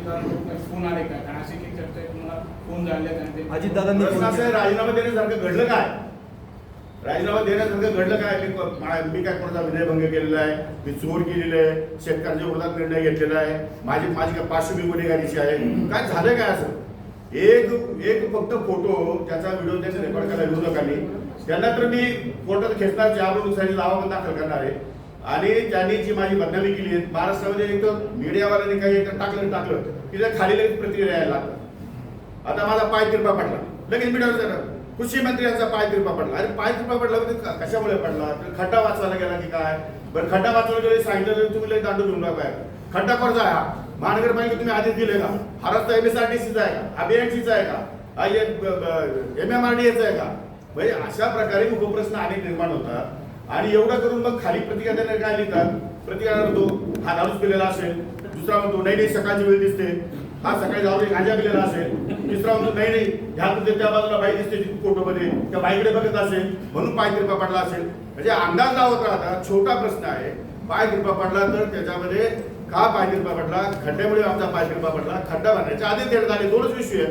Phone आले का? कारण अशी काही चर्चा आहे, तुम्हाला फोन झाले का? अजितदादांनी प्रश्न असा आहे, राजीनामा देण्यासारखं घडलं काय? राजीनामा देण्यासारखं घडलं काय? मी काय कोणाचा विनयभंग केलेला आहे, मी चोर केलेलं आहे, शेतकऱ्यांच्या विरोधात निर्णय घेतलेला आहे, माझी काय पार्श्वभूमी गुन्हेगारीची आहे, काय झालं काय असं? एक फक्त फोटो त्याचा व्हिडिओ त्याचा रेकॉर्ड करायला विरोधकांनी, त्यांना तर मी कोर्टात खेचणार, जाबरून दुसऱ्याची दावा पण दाखल करणार आहे. आणि त्यांनी जी माझी बदनामी केली आहे महाराष्ट्रामध्ये, एक तर मीडियावाल्यांनी काही टाकलं की त्या खाली लगेच प्रतिक्रिया यायला लागतात. आता माझा पाय तिरपा पडला, लगेच मीडियावर जाणार कृषी मंत्री यांचा पाय तिरपा पडला. अरे पाय तिरपा पडला कशामुळे पडला? तर खड्डा वाचवायला गेला की काय? बरं खड्डा वाचवायला गेले, सांगितलं तुम्ही लगेच दांडू घेऊन टाकाय. खड्डा कोणता आहे? हा महानगरपालिका तुम्ही आधीच दिले का? हा रस्ता MSRTCचा आहे का? अभियांशीचा आहे का? MMRDAचा आहे का? म्हणजे अशा प्रकारे उपप्रश्न अनेक निर्माण होतात. आणि एवढं करून मग खाली प्रतिक्रिया देणारे काय लिहितात? प्रतिक्रिया म्हणतो हा दारूच पिलेला असेल, दुसरा म्हणतो नाही सकाळची वेळ दिसते, हा सकाळी दारू गांजा पिलेला असेल, तिसरा म्हणतो नाही ह्या त्या बाजूला बाई दिसते फोटोमध्ये, त्या बाईकडे बघत असेल म्हणून पाय तिरपा पडला असेल. म्हणजे अंदाज लावत राहतात. छोटा प्रश्न आहे, पाय तिरपा पडला तर त्याच्यामध्ये का पाय तिरपा पडला? खड्ड्यामुळे आमचा पाय तिरपा पडला. खड्डा भरण्याच्या आधी देण्यात आले 2च विषय आहेत.